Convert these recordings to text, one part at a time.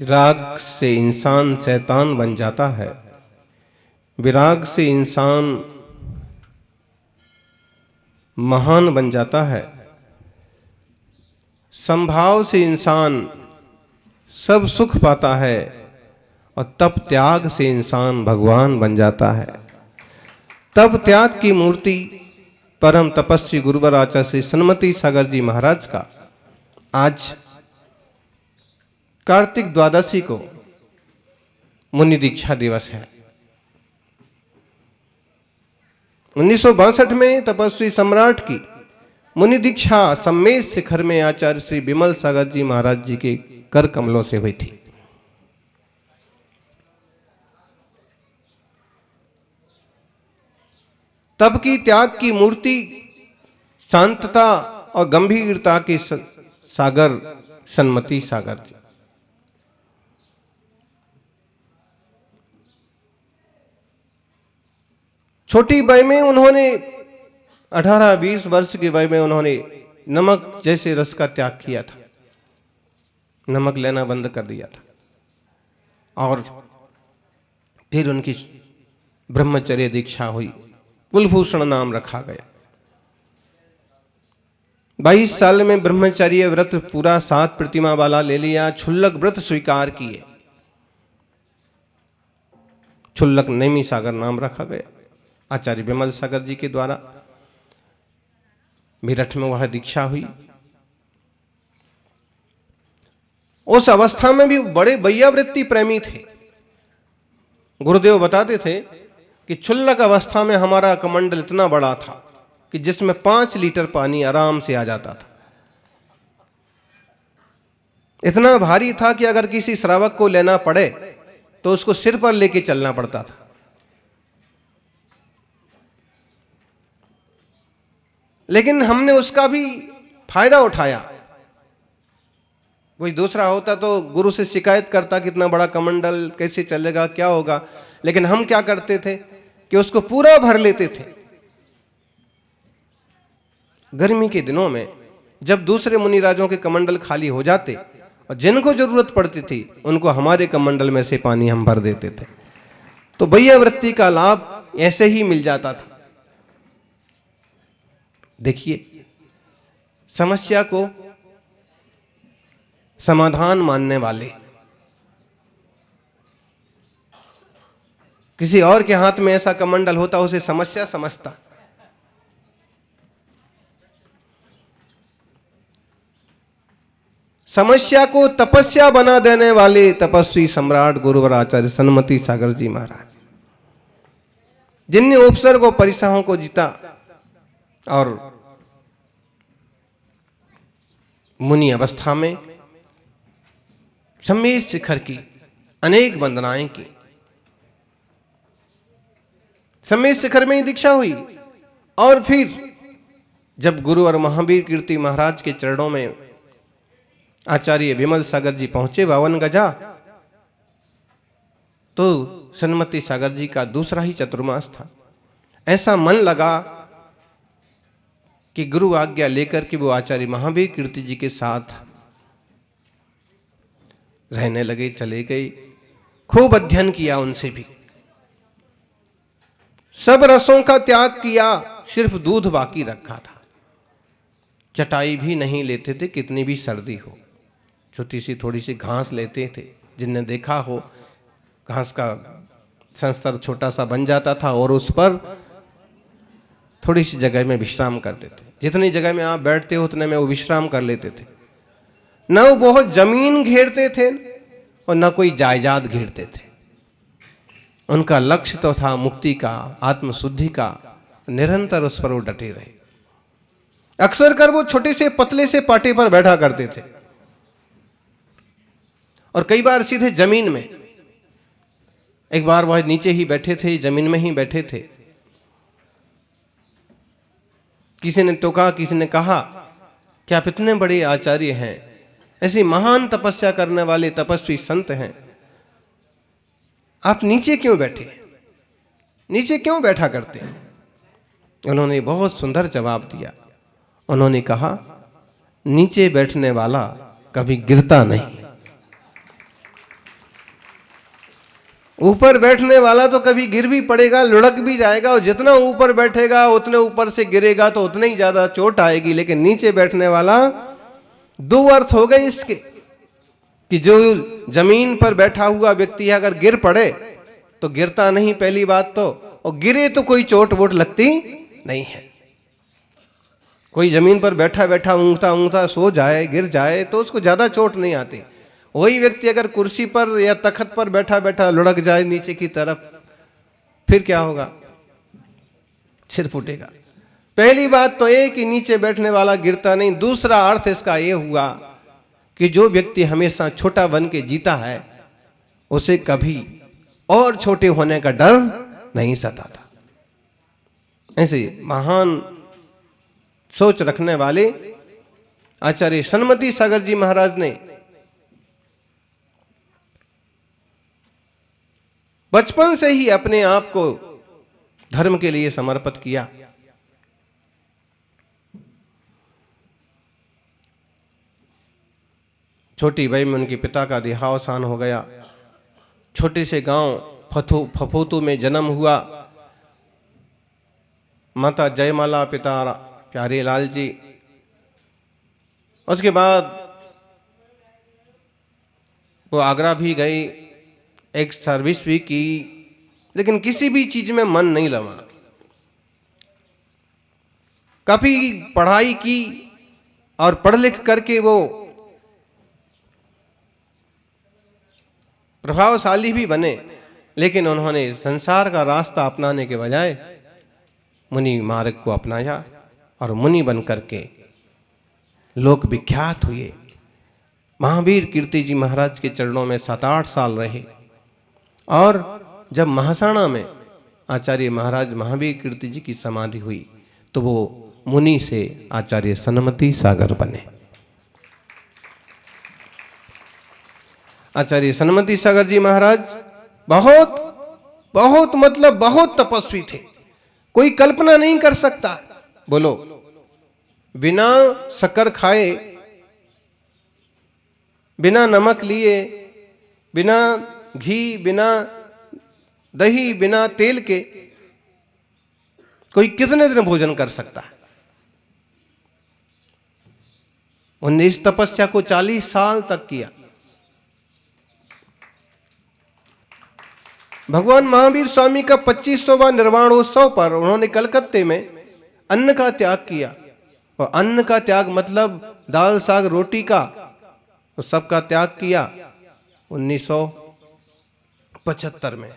राग से इंसान शैतान बन जाता है, विराग से इंसान महान बन जाता है, संभाव से इंसान सब सुख पाता है और तप त्याग से इंसान भगवान बन जाता है। तप त्याग की मूर्ति परम तपस्वी गुरुवर आचार्य श्री सन्मति सागर जी महाराज का आज कार्तिक द्वादशी को मुनि दीक्षा दिवस है। 1962 में तपस्वी सम्राट की मुनि दीक्षा सम्मेश शिखर में आचार्य श्री विमल सागर जी महाराज जी के कर कमलों से हुई थी। तप की त्याग की मूर्ति, शांतता और गंभीरता के सागर सन्मति सागर जी। छोटी वय में उन्होंने 18-20 वर्ष की वय में उन्होंने नमक जैसे रस का त्याग किया था, नमक लेना बंद कर दिया था और फिर उनकी ब्रह्मचर्य दीक्षा हुई, कुलभूषण नाम रखा गया। 22 साल में ब्रह्मचर्य व्रत पूरा 7 प्रतिमा वाला ले लिया, क्षुल्लक व्रत स्वीकार किए, क्षुल्लक नेमी सागर नाम रखा गया आचार्य विमल सागर जी के द्वारा। मेरठ में वह दीक्षा हुई। उस अवस्था में भी बड़े वैयावृत्ति प्रेमी थे। गुरुदेव बताते थे कि क्षुल्लक अवस्था में हमारा कमंडल इतना बड़ा था कि जिसमें 5 लीटर पानी आराम से आ जाता था। इतना भारी था कि अगर किसी श्रावक को लेना पड़े तो उसको सिर पर लेके चलना पड़ता था। लेकिन हमने उसका भी फायदा उठाया। कोई दूसरा होता तो गुरु से शिकायत करता कि इतना बड़ा कमंडल कैसे चलेगा, क्या होगा, लेकिन हम क्या करते थे कि उसको पूरा भर लेते थे। गर्मी के दिनों में जब दूसरे मुनिराजों के कमंडल खाली हो जाते और जिनको जरूरत पड़ती थी उनको हमारे कमंडल में से पानी हम भर देते थे, तो वैयावृत्ति का लाभ ऐसे ही मिल जाता था। देखिए, समस्या को समाधान मानने वाले, किसी और के हाथ में ऐसा कमंडल होता उसे समस्या समझता। समस्या को तपस्या बना देने वाले तपस्वी सम्राट गुरुवर आचार्य सन्मति सागर जी महाराज, जिनने उपसर्ग और परिसाहों को जीता और मुनि अवस्था में सम्मेश शिखर की अनेक वंदनाएं की। सम्मेश शिखर में ही दीक्षा हुई और फिर जब गुरु और महावीर कीर्ति महाराज के चरणों में आचार्य विमल सागर जी पहुंचे 52 गजा, तो सन्मति सागर जी का दूसरा ही चतुर्मास था। ऐसा मन लगा कि गुरु आज्ञा लेकर के वो आचार्य महावीर कीर्ति जी के साथ रहने लगे, चले गए। खूब अध्ययन किया उनसे भी, सब रसों का त्याग किया, सिर्फ दूध बाकी रखा था। चटाई भी नहीं लेते थे, कितनी भी सर्दी हो। छोटी सी थोड़ी सी घास लेते थे, जिनने देखा हो घास का संस्तर छोटा सा बन जाता था और उस पर थोड़ी सी जगह में विश्राम करते थे। जितनी जगह में आप बैठते हो उतने में वो विश्राम कर लेते थे। न वो बहुत जमीन घेरते थे और न कोई जायदाद घेरते थे। उनका लक्ष्य तो था मुक्ति का, आत्मशुद्धि का। निरंतर उस पर वो डटे रहे। अक्सर कर वो छोटे से पतले से पाटे पर बैठा करते थे और कई बार सीधे जमीन में। एक बार वह नीचे ही बैठे थे, जमीन में ही बैठे थे। किसी ने टोका, किसी ने कहा कि आप इतने बड़े आचार्य हैं, ऐसी महान तपस्या करने वाले तपस्वी संत हैं, आप नीचे क्यों बैठे, नीचे क्यों बैठा करते? उन्होंने बहुत सुंदर जवाब दिया। उन्होंने कहा, नीचे बैठने वाला कभी गिरता नहीं, ऊपर बैठने वाला तो कभी गिर भी पड़ेगा, लुढ़क भी जाएगा, और जितना ऊपर बैठेगा उतने ऊपर से गिरेगा तो उतनी ही ज्यादा चोट आएगी। लेकिन नीचे बैठने वाला, दो अर्थ हो गए इसके कि जो जमीन पर बैठा हुआ व्यक्ति है अगर गिर पड़े तो गिरता नहीं, पहली बात तो, और गिरे तो कोई चोट वोट लगती नहीं है। कोई जमीन पर बैठा बैठा ऊँगता ऊँगता सो जाए, गिर जाए तो उसको ज्यादा चोट नहीं आती। वही व्यक्ति अगर कुर्सी पर या तख्त पर बैठा बैठा लुढ़क जाए नीचे की तरफ, फिर क्या होगा? सिर फूटेगा। पहली बात तो ये कि नीचे बैठने वाला गिरता नहीं। दूसरा अर्थ इसका ये हुआ कि जो व्यक्ति हमेशा छोटा बन के जीता है उसे कभी और छोटे होने का डर नहीं सताता। ऐसे महान सोच रखने वाले आचार्य सन्मति सागर जी महाराज ने बचपन से ही अपने आप को धर्म के लिए समर्पित किया। छोटी वय में उनके पिता का देहावसान हो गया। छोटे से गांव फफूतू में जन्म हुआ। माता जयमाला, पिता प्यारे लाल जी। उसके बाद वो आगरा भी गई, एक सर्विस भी की, लेकिन किसी भी चीज में मन नहीं लगा। काफी पढ़ाई की और पढ़ लिख करके वो प्रभावशाली भी बने, लेकिन उन्होंने संसार का रास्ता अपनाने के बजाय मुनि मार्ग को अपनाया और मुनि बन करके लोक विख्यात हुए। महावीर कीर्ति जी महाराज के चरणों में 7-8 साल रहे, और जब महासाणा में आचार्य महाराज महावीर कीर्ति जी की समाधि हुई तो वो मुनि से आचार्य सन्मति सागर बने। आचार्य सन्मति सागर जी महाराज बहुत बहुत मतलब बहुत तपस्वी थे। कोई कल्पना नहीं कर सकता। बोलो, बिना शक्कर खाए, बिना नमक लिए, बिना घी, बिना दही, बिना तेल के कोई कितने दिन भोजन कर सकता है? उन्होंने इस तपस्या को 40 साल तक किया। भगवान महावीर स्वामी का 25वां निर्वाणोत्सव पर उन्होंने कलकत्ते में अन्न का त्याग किया। और अन्न का त्याग मतलब दाल साग रोटी का, तो सबका त्याग किया 1975 में।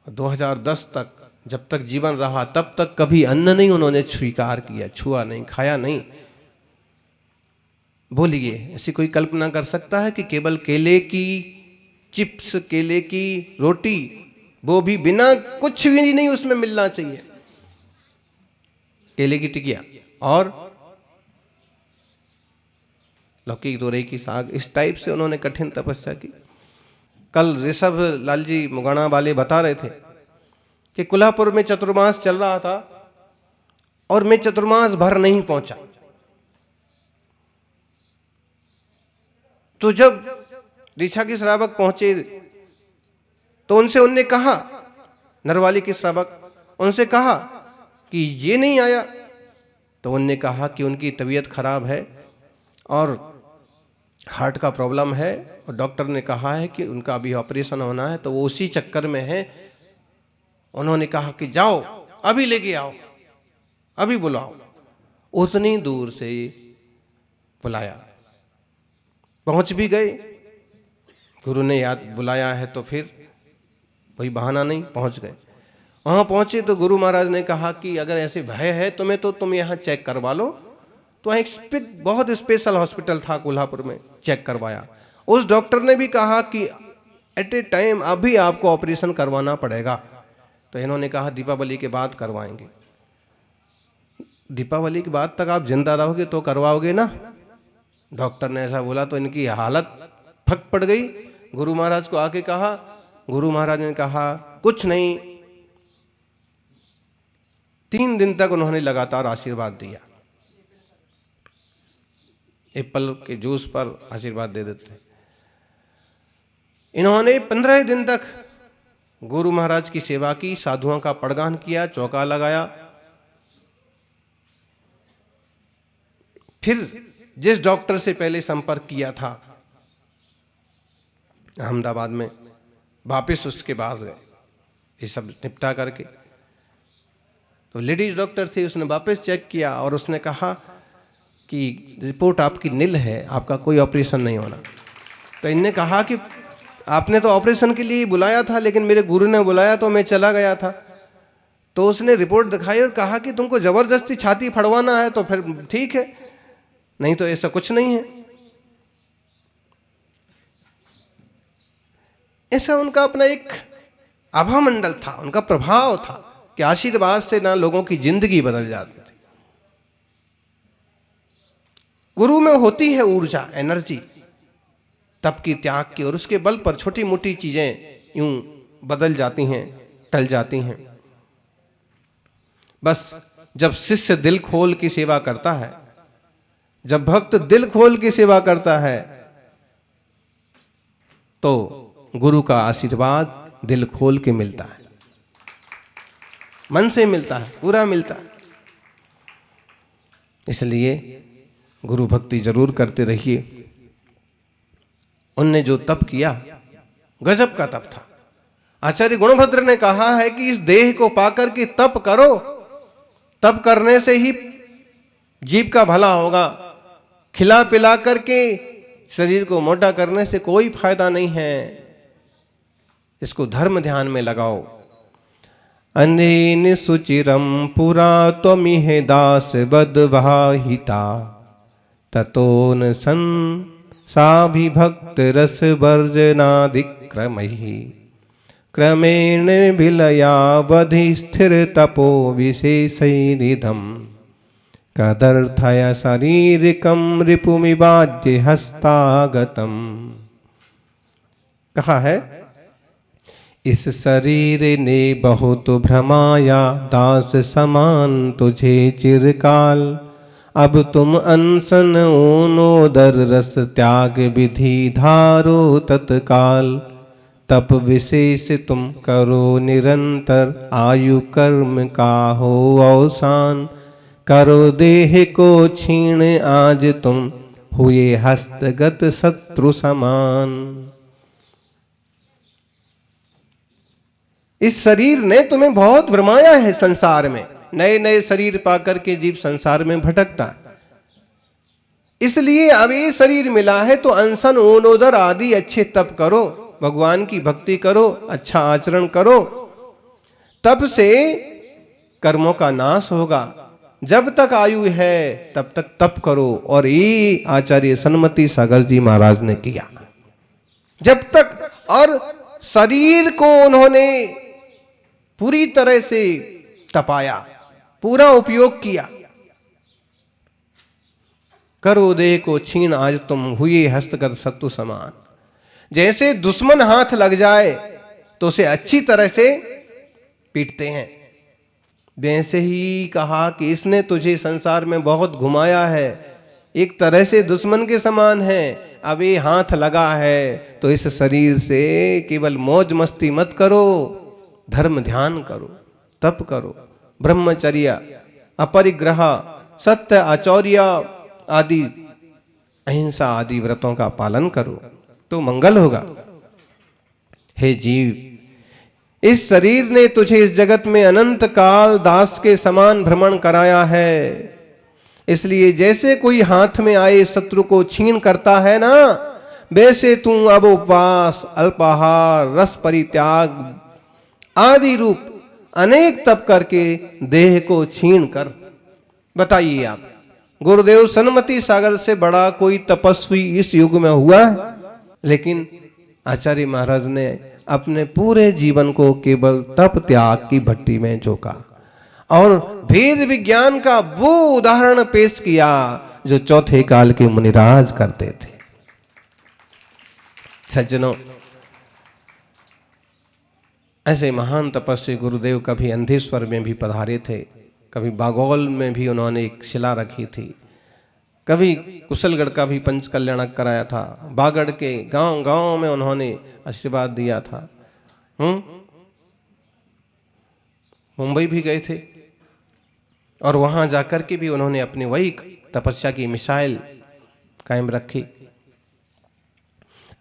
2010 तक जब तक जीवन रहा तब तक कभी अन्न नहीं उन्होंने स्वीकार किया, छुआ नहीं, खाया नहीं। बोलिए, ऐसी कोई कल्पना कर सकता है कि केवल केले की चिप्स, केले की रोटी, वो भी बिना कुछ भी नहीं उसमें मिलना चाहिए, केले की टिकिया और लौकी तोरई की साग, इस टाइप से उन्होंने कठिन तपस्या की। कल ऋषभ लाल जी मुगाना वाले बता रहे थे कि कोल्हापुर में चतुर्मास चल रहा था और मैं चतुर्मास भर नहीं पहुंचा। तो जब ऋषा के श्रावक पहुंचे तो उनने कहा, नरवाली के श्रावक उनसे कहा कि ये नहीं आया। तो उनने कहा कि उनकी तबीयत खराब है और हार्ट का प्रॉब्लम है और डॉक्टर ने कहा है कि उनका अभी ऑपरेशन होना है, तो वो उसी चक्कर में है। उन्होंने कहा कि जाओ अभी लेके आओ, अभी बुलाओ। उतनी दूर से बुलाया, पहुंच भी गए। गुरु ने याद बुलाया है तो फिर कोई बहाना नहीं, पहुंच गए। वहां पहुंचे तो गुरु महाराज ने कहा कि अगर ऐसे भय है तुम्हें तो तुम यहाँ चेक करवा लो। तो एक बहुत स्पेशल हॉस्पिटल था कोल्हापुर में, चेक करवाया। उस डॉक्टर ने भी कहा कि एट ए टाइम अभी आपको ऑपरेशन करवाना पड़ेगा। तो इन्होंने कहा दीपावली के बाद करवाएंगे। दीपावली के बाद तक आप जिंदा रहोगे तो करवाओगे ना? डॉक्टर ने ऐसा बोला तो इनकी हालत फक पड़ गई। गुरु महाराज को आके कहा, गुरु महाराज ने कहा कुछ नहीं, 3 दिन तक उन्होंने लगातार आशीर्वाद दिया। एप्पल के जूस पर आशीर्वाद दे देते। इन्होंने 15 दिन तक गुरु महाराज की सेवा की, साधुओं का पड़गान किया, चौका लगाया। फिर जिस डॉक्टर से पहले संपर्क किया था अहमदाबाद में, वापस उसके पास गए ये सब निपटा करके। तो लेडीज डॉक्टर थी, उसने वापस चेक किया और उसने कहा कि रिपोर्ट आपकी नील है, आपका कोई ऑपरेशन नहीं होना। तो इनने कहा कि आपने तो ऑपरेशन के लिए बुलाया था, लेकिन मेरे गुरु ने बुलाया तो मैं चला गया था। तो उसने रिपोर्ट दिखाई और कहा कि तुमको जबरदस्ती छाती फड़वाना है तो फिर ठीक है, नहीं तो ऐसा कुछ नहीं है। ऐसा उनका अपना एक आभा मंडल था, उनका प्रभाव था कि आशीर्वाद से ना लोगों की जिंदगी बदल जाती थी। गुरु में होती है ऊर्जा, एनर्जी, तप की, त्याग की, और उसके बल पर छोटी मोटी चीजें यूं बदल जाती हैं, टल जाती हैं। बस जब शिष्य दिल खोल की सेवा करता है, जब भक्त दिल खोल की सेवा करता है, तो गुरु का आशीर्वाद दिल खोल के मिलता है, मन से मिलता है, पूरा मिलता है। इसलिए गुरु भक्ति जरूर करते रहिए। उनने जो तप किया गजब का तप था। आचार्य गुणभद्र ने कहा है कि इस देह को पाकर के तप करो, तप करने से ही जीव का भला होगा। खिला पिला करके शरीर को मोटा करने से कोई फायदा नहीं है। इसको धर्म ध्यान में लगाओ। अनेन सुचिरम पुरा त्वमिह दास बदवाहिता ततोन सन साभिभक्त रस वर्जनादिक्रमहि क्रमेण विलयावधि स्थिर तपो विशेषैरिदम् कदर्थय शरीरिकं रिपुमिवाज्य हस्तागतम्। कहा है, इस शरीर ने बहुत भ्रमाया, दास समान तुझे चिरकाल। अब तुम अनशन ऊनोदर रस त्याग विधि धारो तत्काल। तप विशेष तुम करो निरंतर, आयु कर्म का हो अवसान। करो देह को छीण आज तुम, हुए हस्तगत शत्रु समान। इस शरीर ने तुम्हें बहुत भ्रमाया है संसार में। नए नए शरीर पाकर के जीव संसार में भटकता है। इसलिए अब ये शरीर मिला है तो अनशन ऊनोदर आदि अच्छे तप करो, भगवान की भक्ति करो, अच्छा आचरण करो। तप से कर्मों का नाश होगा। जब तक आयु है तब तक तप करो। और ये आचार्य सन्मति सागर जी महाराज ने किया। जब तक, और शरीर को उन्होंने पूरी तरह से तपाया, पूरा उपयोग किया। करो देह को छीन आज तुम, हुए हस्तगत शत्रु समान। जैसे दुश्मन हाथ लग जाए तो उसे अच्छी तरह से पीटते हैं, वैसे ही कहा कि इसने तुझे संसार में बहुत घुमाया है, एक तरह से दुश्मन के समान है। अब ये हाथ लगा है तो इस शरीर से केवल मौज मस्ती मत करो, धर्म ध्यान करो, तप करो, ब्रह्मचर्य, अपरिग्रह, सत्य, आचौर्य आदि, अहिंसा आदि व्रतों का पालन करो तो मंगल होगा। हे जीव, इस शरीर ने तुझे इस जगत में अनंत काल दास के समान भ्रमण कराया है। इसलिए जैसे कोई हाथ में आए शत्रु को छीन करता है ना, वैसे तू अब उपवास, अल्पाहार, रस परित्याग आदि रूप अनेक तप करके देह को छीन कर। बताइए आप, गुरुदेव सन्मति सागर से बड़ा कोई तपस्वी इस युग में हुआ है? लेकिन आचार्य महाराज ने अपने पूरे जीवन को केवल तप त्याग की भट्टी में झोंका और वेद विज्ञान का वो उदाहरण पेश किया जो चौथे काल के मुनिराज करते थे। सज्जनों, ऐसे महान तपस्वी गुरुदेव कभी अंधेश्वर में भी पधारे थे। कभी बागौल में भी उन्होंने एक शिला रखी थी, कभी कुशलगढ़ का भी पंच कल्याणक कराया था, बागड़ के गांव गांव में उन्होंने आशीर्वाद दिया था। मुंबई भी गए थे और वहां जाकर के भी उन्होंने अपनी वही तपस्या की मिसाइल कायम रखी।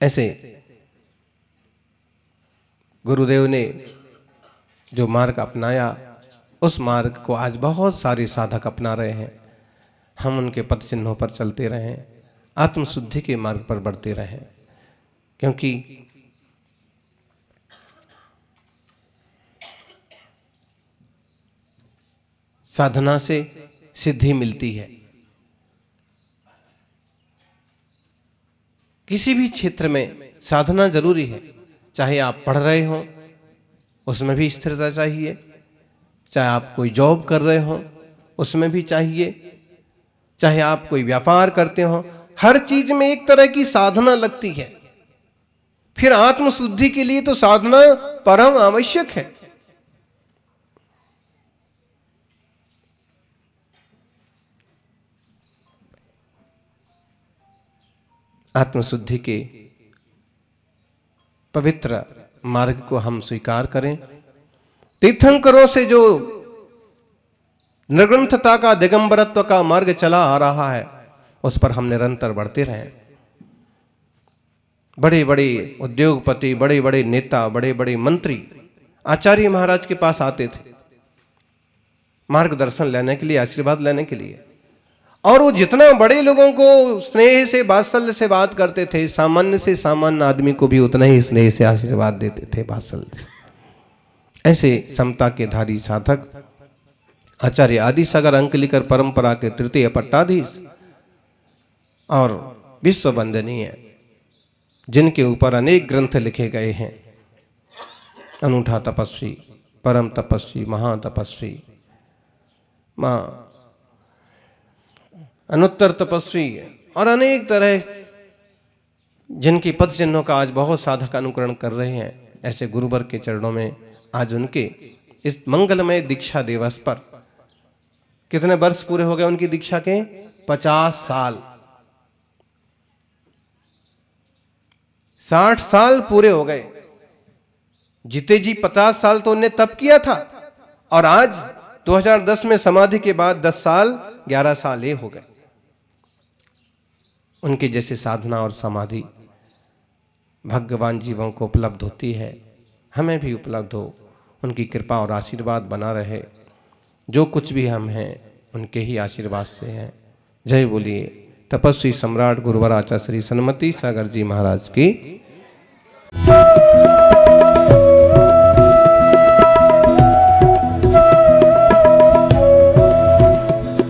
ऐसे गुरुदेव ने जो मार्ग अपनाया, उस मार्ग को आज बहुत सारे साधक अपना रहे हैं। हम उनके पद चिन्हों पर चलते रहें, आत्मशुद्धि के मार्ग पर बढ़ते रहें, क्योंकि साधना से सिद्धि मिलती है। किसी भी क्षेत्र में साधना जरूरी है। चाहे आप पढ़ रहे हो, उसमें भी स्थिरता चाहिए, चाहे आप कोई जॉब कर रहे हो, उसमें भी चाहिए, चाहे आप कोई व्यापार करते हो, हर चीज में एक तरह की साधना लगती है। फिर आत्मशुद्धि के लिए तो साधना परम आवश्यक है। आत्मशुद्धि के पवित्र मार्ग को हम स्वीकार करें। तीर्थंकरों से जो निर्ग्रंथता का, दिगंबरत्व का मार्ग चला आ रहा है, उस पर हम निरंतर बढ़ते रहें। बड़े बड़े उद्योगपति, बड़े बड़े नेता, बड़े बड़े मंत्री आचार्य महाराज के पास आते थे मार्गदर्शन लेने के लिए, आशीर्वाद लेने के लिए। और वो जितना बड़े लोगों को स्नेह से, वात्सल्य से बात करते थे, सामान्य से सामान्य आदमी को भी उतना ही स्नेह से आशीर्वाद देते थे, वात्सल्य से। ऐसे समता के धारी साधक आचार्य आदि सागर अंकलिकर परंपरा के तृतीय पट्टाधीश और विश्व वंदनीय, जिनके ऊपर अनेक ग्रंथ लिखे गए हैं, अनूठा तपस्वी, परम तपस्वी, महातपस्वी, अनुत्तर तपस्वी और अनेक तरह, जिनकी पद चिन्हों का आज बहुत साधक अनुकरण कर रहे हैं, ऐसे गुरुवर के चरणों में आज उनके इस मंगलमय दीक्षा दिवस पर कितने वर्ष पूरे हो गए उनकी दीक्षा के? 50 साल, 60 साल पूरे हो गए। जीते जी 50 साल तो उन्हें तब किया था, और आज 2010 में समाधि के बाद 10 साल 11 साल ये हो गए। उनके जैसे साधना और समाधि भगवान जीवों को उपलब्ध होती है, हमें भी उपलब्ध हो। उनकी कृपा और आशीर्वाद बना रहे। जो कुछ भी हम हैं उनके ही आशीर्वाद से हैं। जय बोलिए तपस्वी सम्राट गुरुवर आचार्य श्री सन्मति सागर जी महाराज की।